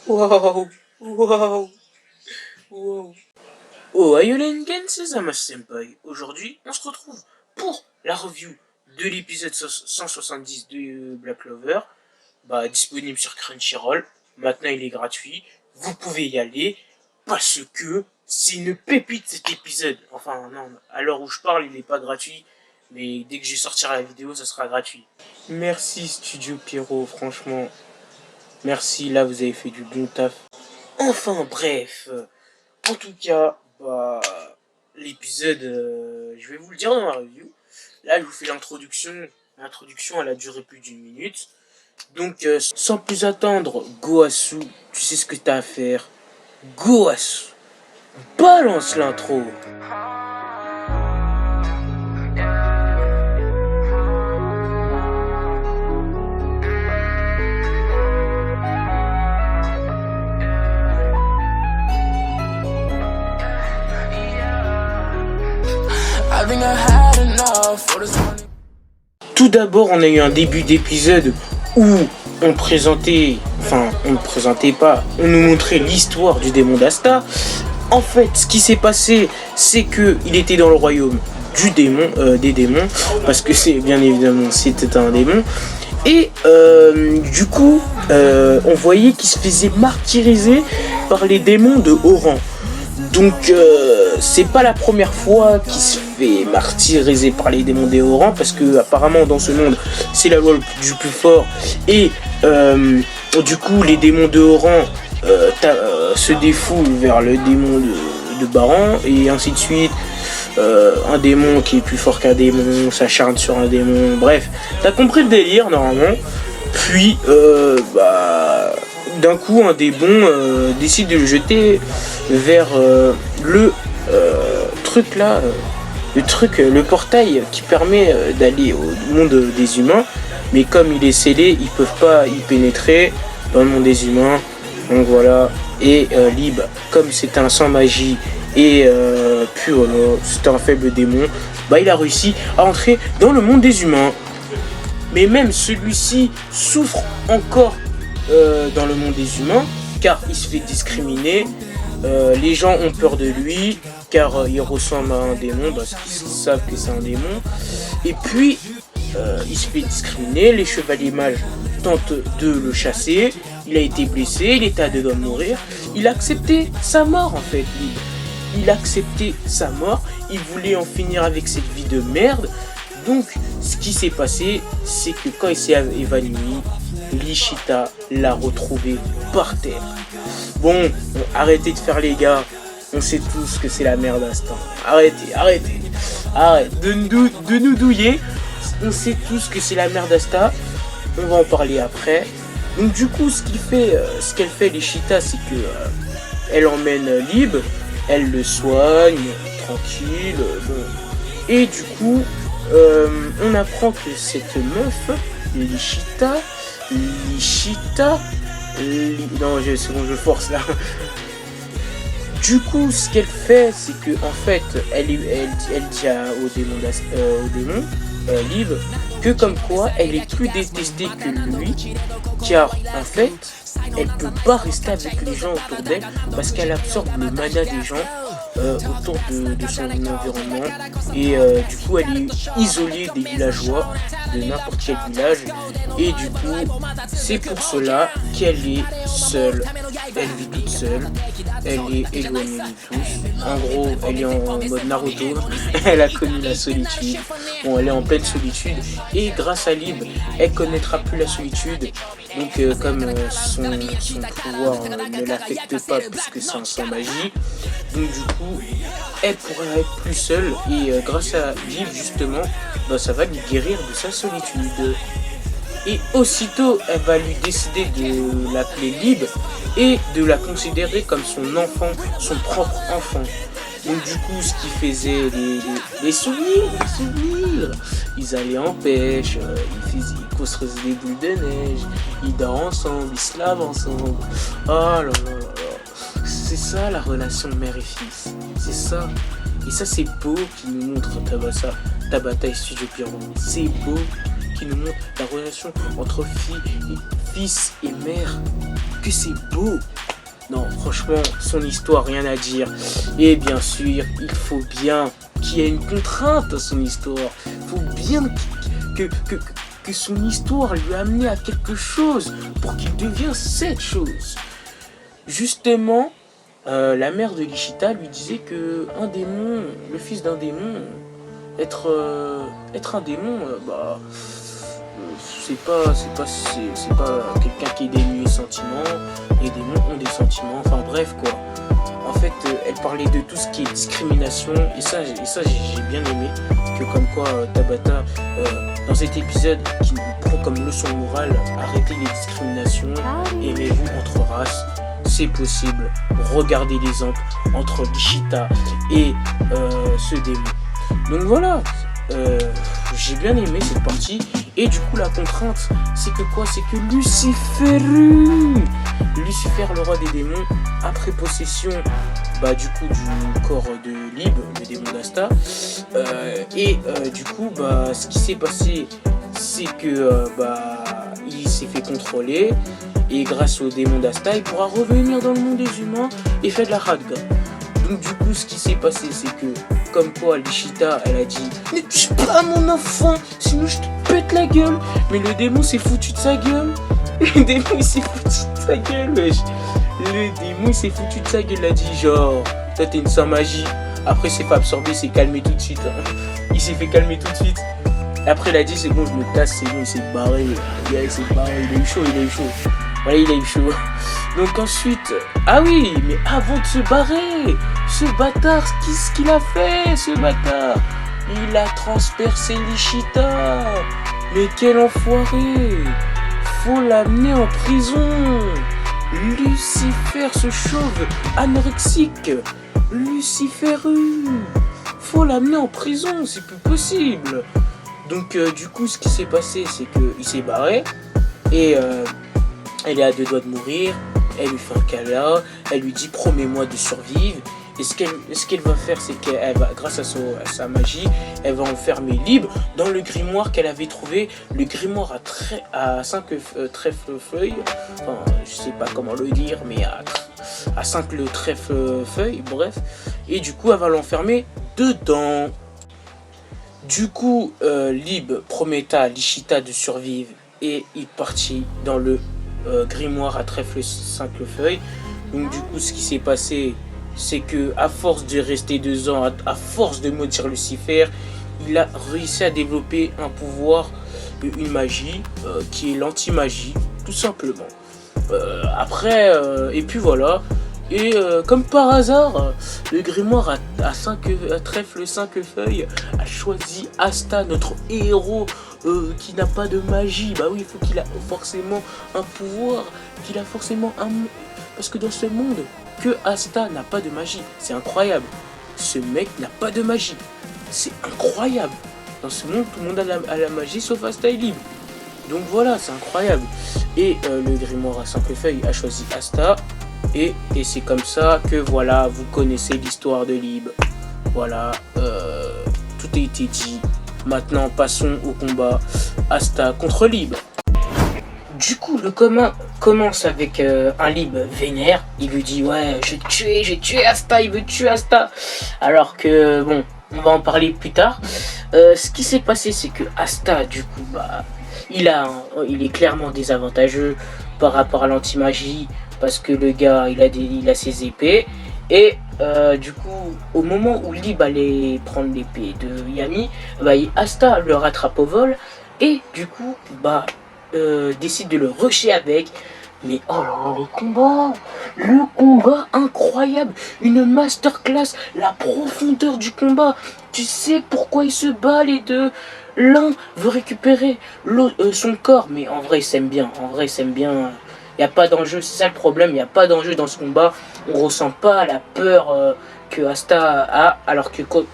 Wow, wow, wow. Oh, Ayolengen, c'est Zama Senpai. Aujourd'hui, on se retrouve pour la review de l'épisode 170 de Black Clover. Disponible sur Crunchyroll. Maintenant, il est gratuit. Vous pouvez y aller parce que c'est une pépite cet épisode. Enfin, non, à l'heure où je parle, il n'est pas gratuit. Mais dès que je sortirai la vidéo, ça sera gratuit. Merci Studio Pierrot, franchement. Merci, là, vous avez fait du bon taf. Enfin, bref. En tout cas, l'épisode, je vais vous le dire dans ma review. Là, je vous fais l'introduction. L'introduction, elle a duré plus d'1 minute. Donc, sans plus attendre, Goasu, tu sais ce que t'as à faire. Goasu, balance l'intro. Tout d'abord, on a eu un début d'épisode où on présentait, on nous montrait l'histoire du démon d'Asta. En fait, ce qui s'est passé, c'est que il était dans le royaume du démon, des démons, parce que c'est bien évidemment c'était un démon. Et du coup, on voyait qu'il se faisait martyriser par les démons de haut rang. Donc c'est pas la première fois qu'il se fait martyriser par les démons des hauts rangs, parce que apparemment dans ce monde c'est la loi du plus fort, et du coup les démons de haut rang se défoulent vers le démon de bas rang, et ainsi de suite. Un démon qui est plus fort qu'un démon s'acharne sur un démon, bref, t'as compris le délire normalement. Puis d'un coup un démon décide de le jeter vers le truc là, le portail qui permet d'aller au monde des humains, mais comme il est scellé, ils peuvent pas y pénétrer dans le monde des humains. Donc voilà, et Lib, comme c'est un sans magie et puis voilà, c'était un faible démon, il a réussi à entrer dans le monde des humains. Mais même celui-ci souffre encore dans le monde des humains, car il se fait discriminer. Les gens ont peur de lui, car il ressemble à un démon, parce qu'ils savent que c'est un démon. Et puis, il se fait discriminer, les chevaliers mages tentent de le chasser, il a été blessé, il était à deux doigts de mourir. Il a accepté sa mort en fait, il a accepté sa mort, il voulait en finir avec cette vie de merde. Donc, ce qui s'est passé, c'est que quand il s'est évanoui, Lichita l'a retrouvé par terre. Bon, arrêtez de faire les gars, on sait tous que c'est la merde d'Asta. Arrête de nous douiller, on sait tous que c'est la merde d'Asta, on va en parler après. Donc du coup, ce qu'elle fait Lichita, c'est que elle emmène Lib, elle le soigne, tranquille, et du coup, on apprend que cette meuf, Lichita, non, c'est bon, je force là. Du coup, ce qu'elle fait, c'est que en fait, elle dit au démon, Lib, que comme quoi elle est plus détestée que lui, car en fait, elle peut pas rester avec les gens autour d'elle, parce qu'elle absorbe le mana des gens autour de son environnement, et du coup elle est isolée des villageois, de n'importe quel village, et du coup c'est pour cela qu'elle est seule, elle vit toute seule, elle est éloignée de tous. En gros, elle est en mode Naruto, elle a connu la solitude, bon, elle est en pleine solitude, et grâce à Lib, elle connaîtra plus la solitude. Donc comme son pouvoir ne l'affecte pas puisque c'est un sans magie, donc du coup elle pourra être plus seule, et grâce à Lib justement, ça va lui guérir de sa solitude. Et aussitôt elle va lui décider de l'appeler Lib et de la considérer comme son enfant, son propre enfant. Donc du coup, ce qui faisait les souvenirs, ils allaient en pêche, ils construisaient des boules de neige, ils dorment ensemble, ils se lavent ensemble. Oh là là là là, c'est ça la relation mère et fils, c'est ça. Et ça c'est beau qui nous montre Tabata et Studio Pierrot. C'est beau qui nous montre la relation entre fils et mère, que c'est beau. Non, franchement, son histoire, rien à dire. Et bien sûr, il faut bien qu'il y ait une contrainte à son histoire. Il faut bien que son histoire lui a amené à quelque chose pour qu'il devienne cette chose. Justement, la mère de Nishita lui disait que un démon, le fils d'un démon, être un démon, c'est pas quelqu'un qui est dénué de sentiments. Les démons ont des sentiments, enfin bref quoi. En fait, elle parlait de tout ce qui est discrimination, et ça j'ai bien aimé, que comme quoi Tabata, dans cet épisode, qui nous prend comme leçon morale, arrêter les discriminations, aimez-vous entre races, c'est possible. Regardez l'exemple entre Nishita et ce démon. Donc voilà, j'ai bien aimé cette partie. Et du coup la contrainte, c'est que quoi? C'est que Lucifer, le roi des démons, après possession du coup du corps de Lib, le démon d'Asta, du coup ce qui s'est passé, c'est que il s'est fait contrôler, et grâce au démon d'Asta, il pourra revenir dans le monde des humains et faire de la radga. Donc du coup ce qui s'est passé, c'est que comme quoi Nishita, elle a dit « Ne touche pas mon enfant, sinon je te pète la gueule !» Mais le démon s'est foutu de sa gueule. Le démon il s'est foutu de sa gueule, wesh. Le démon il s'est foutu de sa gueule, il a dit genre « Toi t'es une sans magie !» Après il s'est pas absorbé, il s'est calmé tout de suite. Il s'est fait calmer tout de suite. Après il a dit « C'est bon, je me casse, c'est bon, il s'est barré. » Il s'est barré, il a eu chaud. Voilà, il a eu chaud. Donc ensuite, ah oui, mais avant de se barrer, ce bâtard, qu'est-ce qu'il a fait, ce bâtard? Il a transpercé Nishita. Mais quel enfoiré! Faut l'amener en prison. Lucifer, ce chauve anorexique. Lucifer, faut l'amener en prison, c'est plus possible. Donc du coup, ce qui s'est passé, c'est qu'il s'est barré. Et elle est à 2 doigts de mourir. Elle lui fait un câlin, elle lui dit promets-moi de survivre. Et ce qu'elle va faire, c'est qu'elle va, grâce à sa magie, elle va enfermer Lib dans le grimoire qu'elle avait trouvé, le grimoire à 5 trèfles feuilles. Enfin, je sais pas comment le dire, mais à 5 trèfles feuilles, bref. Et du coup, elle va l'enfermer dedans. Du coup, Lib promet à Nishita de survivre et il partit dans le grimoire à trèfle 5 feuilles. Donc du coup ce qui s'est passé, c'est que à force de rester 2 ans, à force de maudire Lucifer, il a réussi à développer un pouvoir, une magie qui est l'anti-magie, tout simplement. Et puis voilà. Et comme par hasard, le grimoire à trèfle 5 feuilles a choisi Asta, notre héros qui n'a pas de magie. Bah oui, il faut qu'il a forcément un pouvoir, qu'il a forcément un... Parce que dans ce monde, que Asta n'a pas de magie. C'est incroyable. Ce mec n'a pas de magie. C'est incroyable. Dans ce monde, tout le monde a la magie sauf Asta et Lib. Donc voilà, c'est incroyable. Et le grimoire à 5 feuilles a choisi Asta. Et c'est comme ça que voilà, vous connaissez l'histoire de Lib. Voilà, tout a été dit. Maintenant, passons au combat Asta contre Lib. Du coup, le commun commence avec un Lib vénère. Il lui dit ouais, j'ai tué Asta, il veut tuer Asta. Alors que bon, on va en parler plus tard. Ce qui s'est passé, c'est que Asta, du coup, il est clairement désavantageux par rapport à l'anti-magie. Parce que le gars, il a ses épées. Et du coup, au moment où Lib allait prendre l'épée de Yami, Asta le rattrape au vol. Et du coup, décide de le rusher avec. Mais oh là là, le combat incroyable, une masterclass, la profondeur du combat. Tu sais pourquoi ils se battent les deux. L'un veut récupérer son corps, mais en vrai, ils s'aiment bien. Il n'y a pas d'enjeu, c'est ça le problème, il n'y a pas d'enjeu dans ce combat. On ressent pas la peur que Asta a, alors que quand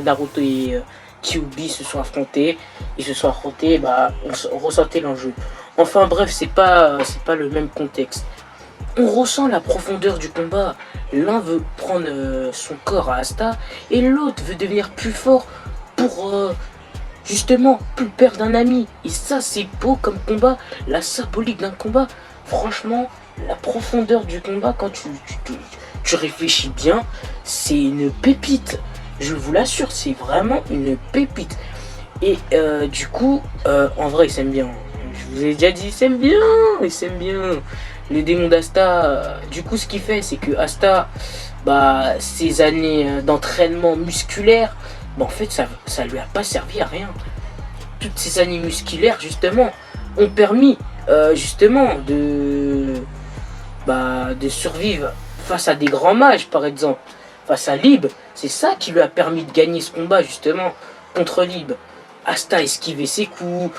Naruto et Kyuubi se sont affrontés, on ressentait l'enjeu. Enfin bref, c'est pas le même contexte. On ressent la profondeur du combat. L'un veut prendre son corps à Asta, et l'autre veut devenir plus fort justement plus perdre un ami. Et ça c'est beau comme combat, la symbolique d'un combat. Franchement, la profondeur du combat quand tu réfléchis bien, c'est une pépite. Je vous l'assure, c'est vraiment une pépite. Et du coup, en vrai, ils s'aiment bien. Je vous ai déjà dit, ils s'aiment bien, ils s'aiment bien. Le démon d'Asta, du coup, ce qu'il fait, c'est que Asta, bah, ses années d'entraînement musculaire, bah, en fait, ça lui a pas servi à rien. Toutes ces années musculaires, justement, ont permis, justement, de survivre face à des grands mages, par exemple, face à Lib. C'est ça qui lui a permis de gagner ce combat, justement, contre Lib. Asta esquivé ses coups.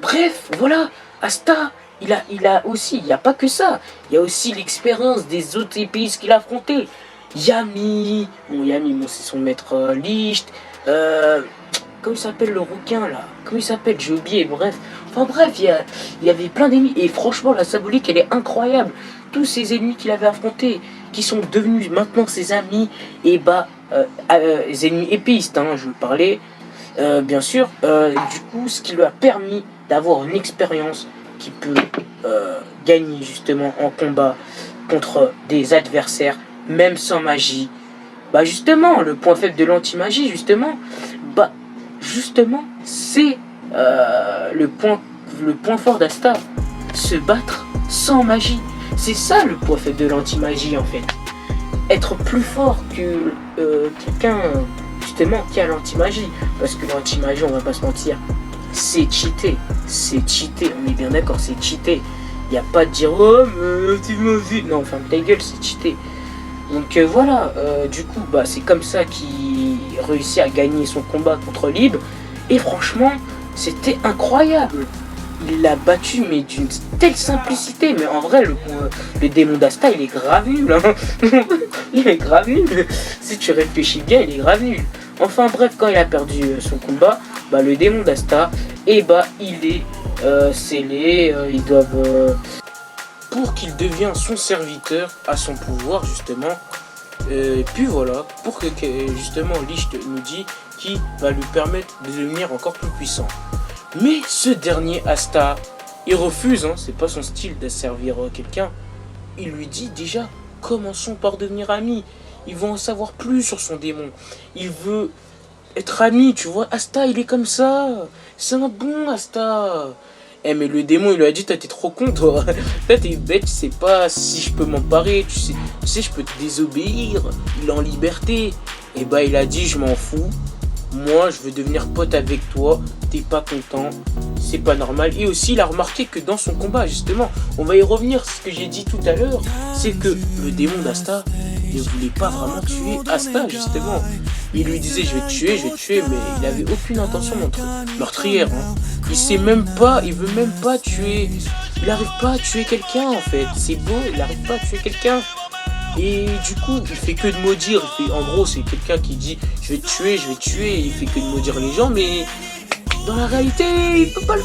Bref, voilà, Asta, il a aussi, il n'y a pas que ça. Il y a aussi l'expérience des autres épéistes qu'il a affrontés. Yami, c'est son maître Licht. Comment il s'appelle le rouquin là? Comment il s'appelle? J'ai oublié, bref. Enfin bref, il y avait plein d'ennemis. Et franchement, la symbolique, elle est incroyable. Tous ces ennemis qu'il avait affrontés, qui sont devenus maintenant ses amis, et les ennemis épéistes, hein, je veux parler. Bien sûr, du coup, ce qui lui a permis d'avoir une expérience qui peut gagner justement en combat contre des adversaires, même sans magie. Bah justement, le point faible de l'anti-magie, justement, c'est le point fort d'Asta, se battre sans magie. C'est ça le point faible de l'anti-magie en fait. Être plus fort que quelqu'un justement qui a l'anti-magie. Parce que l'anti-magie, on va pas se mentir, c'est cheaté. C'est cheaté, on est bien d'accord, c'est cheaté. Il n'y a pas de dire oh mais l'anti-magie. Non, enfin ta gueule, c'est cheaté. Donc voilà, du coup, c'est comme ça qu'il réussit à gagner son combat contre Lib. Et franchement, c'était incroyable. Il l'a battu, mais d'une telle simplicité. Mais en vrai, le démon d'Asta, il est grave nul. Hein. Il est grave nul. Si tu réfléchis bien, il est grave nul. Enfin bref, quand il a perdu son combat, le démon d'Asta, il est scellé. Ils doivent... pour qu'il devienne son serviteur à son pouvoir, justement. Et puis voilà, pour que justement Licht nous dit qui va lui permettre de devenir encore plus puissant. Mais ce dernier Asta, il refuse, hein, c'est pas son style de servir quelqu'un. Il lui dit déjà, commençons par devenir amis. Ils vont en savoir plus sur son démon. Il veut être ami, tu vois. Asta, il est comme ça. C'est un bon Asta. Mais le démon, il lui a dit, t'es trop con, toi. Toi, t'es bête, tu sais pas si je peux m'emparer. Tu sais, je peux te désobéir. Il est en liberté. Et il a dit, je m'en fous. Moi, je veux devenir pote avec toi. T'es pas content. C'est pas normal. Et aussi, il a remarqué que dans son combat, justement, on va y revenir. Ce que j'ai dit tout à l'heure, c'est que le démon d'Asta ne voulait pas vraiment tuer Asta, justement. Il lui disait, je vais te tuer, mais il avait aucune intention meurtrière. Hein. Il veut même pas tuer. Il arrive pas à tuer quelqu'un, en fait. C'est beau, il arrive pas à tuer quelqu'un. Et du coup, il fait que de maudire. En gros, c'est quelqu'un qui dit je vais te tuer. Il fait que de maudire les gens, mais dans la réalité, il peut pas le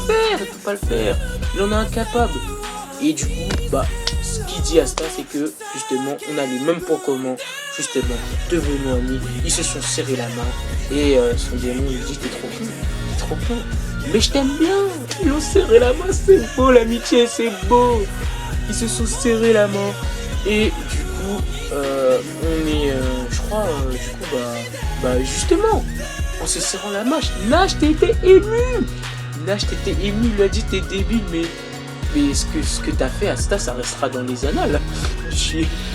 faire. Il en est incapable. Et du coup, ce qu'il dit à Asta, c'est que justement, on a les mêmes points communs. Justement, devenons amis. Ils se sont serrés la main. Et son démon lui dit t'es trop con. Mais je t'aime bien. Ils ont serré la main, c'est beau l'amitié, c'est beau. Ils se sont serrés la main. Et du coup, on est, justement, en se serrant la main, Nash t'étais ému. Il lui a dit t'es débile, mais ce que t'as fait à ça restera dans les annales.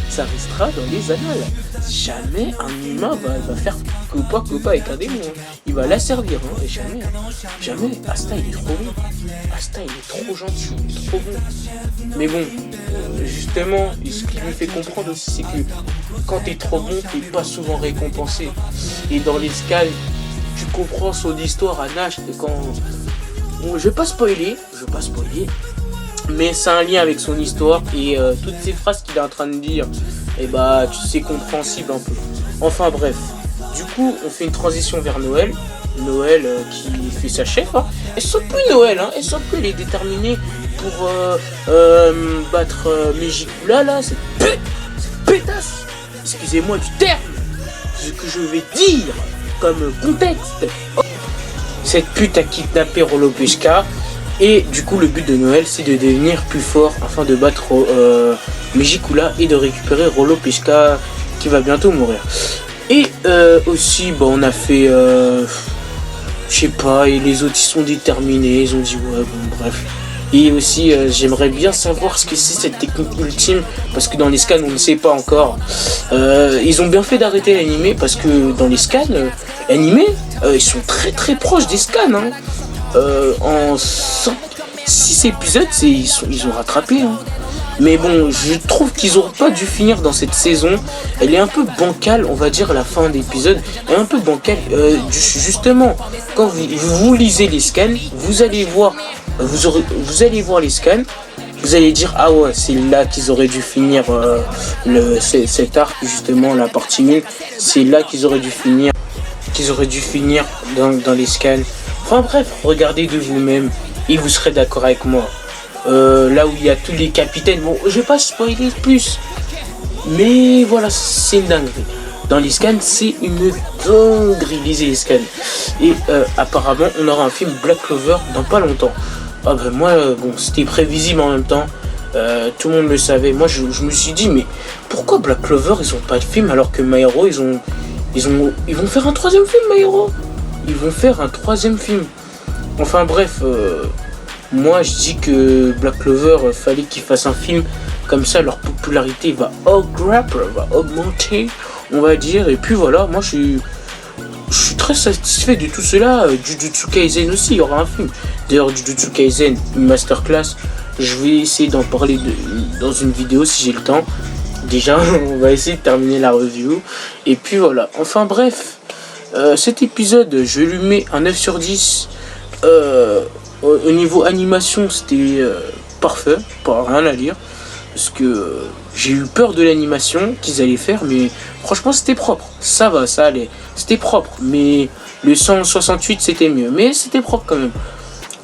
Ça restera dans les annales. Jamais un humain va faire copa avec un démon. Il va la servir, hein, et jamais. Asta, il est trop bon. Asta, il est trop gentil, il est trop bon. Mais bon, justement, ce qui lui fait comprendre aussi, c'est que quand t'es trop bon, t'es pas souvent récompensé. Et dans l'escale, tu comprends son histoire à Nash quand... Bon, je vais pas spoiler, mais c'est un lien avec son histoire et toutes ces phrases qu'il est en train de dire, c'est compréhensible un peu. Enfin bref, du coup, on fait une transition vers Noël. Noël qui fait sa chef, hein. Elle sent plus Noël, hein. Elle sent plus, elle est déterminée pour battre Megicula là, cette pétasse. Excusez-moi du terme, ce que je vais dire comme contexte. cette pute a kidnappé Rolopeshka. Et du coup, le but de Noël, c'est de devenir plus fort afin de battre Mejikula et de récupérer Rolopeshka qui va bientôt mourir. Et aussi, bah, on a fait, je sais pas, et les autres ils sont déterminés, ils ont dit ouais, bon, bref. Et aussi, j'aimerais bien savoir ce que c'est cette technique ultime, parce que dans les scans, on ne sait pas encore. Ils ont bien fait d'arrêter l'animé, parce que dans les scans, animés, ils sont très très proches des scans. Hein. En 6 épisodes, ils ont rattrapé. Hein. Mais bon, je trouve qu'ils n'auraient pas dû finir dans cette saison. Elle est un peu bancale, on va dire, la fin d'épisode. Elle est un peu bancale. Justement, quand vous lisez les scans, vous allez voir les scans. Vous allez dire, ah ouais, c'est là qu'ils auraient dû finir cet arc, justement, la partie 1. C'est là qu'ils auraient dû finir. Dans les scans. Enfin bref, regardez de vous-même et vous serez d'accord avec moi. Là où il y a tous les capitaines, bon, je vais pas spoiler plus, mais voilà, c'est une dinguerie. Dans les scans, c'est une dinguerie, lisez les scans. Et apparemment, on aura un film Black Clover dans pas longtemps. Ah ben moi, bon, c'était prévisible en même temps. Tout le monde le savait. Moi, je me suis dit, mais pourquoi Black Clover, ils ont pas de film alors que My Hero, ils vont faire un troisième film, My Hero. Ils vont faire un troisième film. Enfin bref, moi je dis que Black Clover, fallait qu'ils fassent un film. Comme ça, leur popularité va augmenter, on va dire. Et puis voilà, moi je suis très satisfait de tout cela. Jujutsu Kaisen aussi, il y aura un film. D'ailleurs, Jujutsu Kaisen, une masterclass. Je vais essayer d'en parler dans une vidéo si j'ai le temps. Déjà, on va essayer de terminer la review. Et puis voilà, enfin bref. Cet épisode, je lui mets un 9 sur 10. Au niveau animation, c'était parfait, pas rien à dire. Parce que j'ai eu peur de l'animation qu'ils allaient faire, mais franchement, c'était propre. Ça va, ça allait. C'était propre, mais le 168, c'était mieux. Mais c'était propre quand même.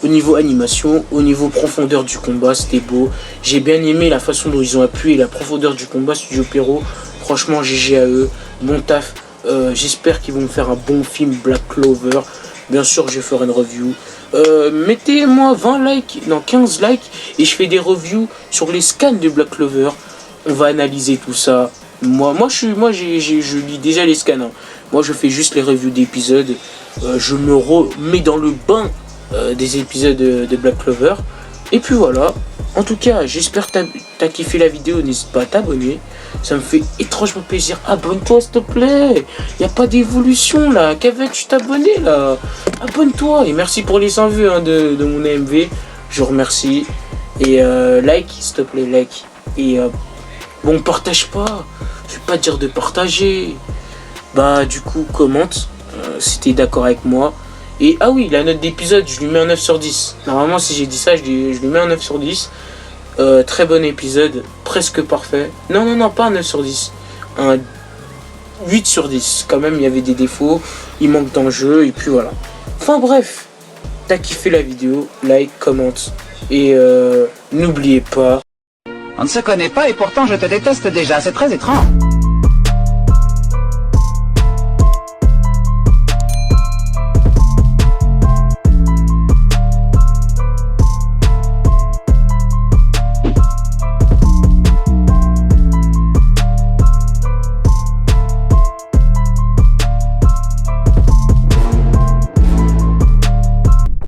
Au niveau animation, au niveau profondeur du combat, c'était beau. J'ai bien aimé la façon dont ils ont appuyé la profondeur du combat, Studio Pierrot. Franchement, GG à eux. Bon taf. J'espère qu'ils vont me faire un bon film Black Clover. Bien sûr, je ferai une review. Mettez-moi 20 likes, non 15 likes, et je fais des reviews sur les scans de Black Clover. On va analyser tout ça. Je lis déjà les scans. Hein. Moi, je fais juste les reviews d'épisodes. Je me remets dans le bain des épisodes de Black Clover. Et puis voilà. En tout cas, j'espère que t'as kiffé la vidéo. N'hésite pas à t'abonner. Ça me fait étrangement plaisir. Abonne-toi s'il te plaît. Y a pas d'évolution là. Qu'avais-tu t'abonner là? Abonne-toi. Et merci pour les 100 vues hein, de mon AMV. Je remercie. Et like s'il te plaît, like. Et bon, partage pas. Je vais pas te dire de partager. Bah du coup, commente si t'es d'accord avec moi. Et ah oui, la note d'épisode, je lui mets un 9 sur 10. Normalement, si j'ai dit ça, je lui mets un 9 sur 10. Très bon épisode, presque parfait. Non, pas un 9 sur 10. Un 8 sur 10. Quand même, il y avait des défauts. Il manque d'enjeu, et puis voilà. Enfin bref, t'as kiffé la vidéo, like, commente. Et n'oubliez pas... On ne se connaît pas et pourtant je te déteste déjà, c'est très étrange.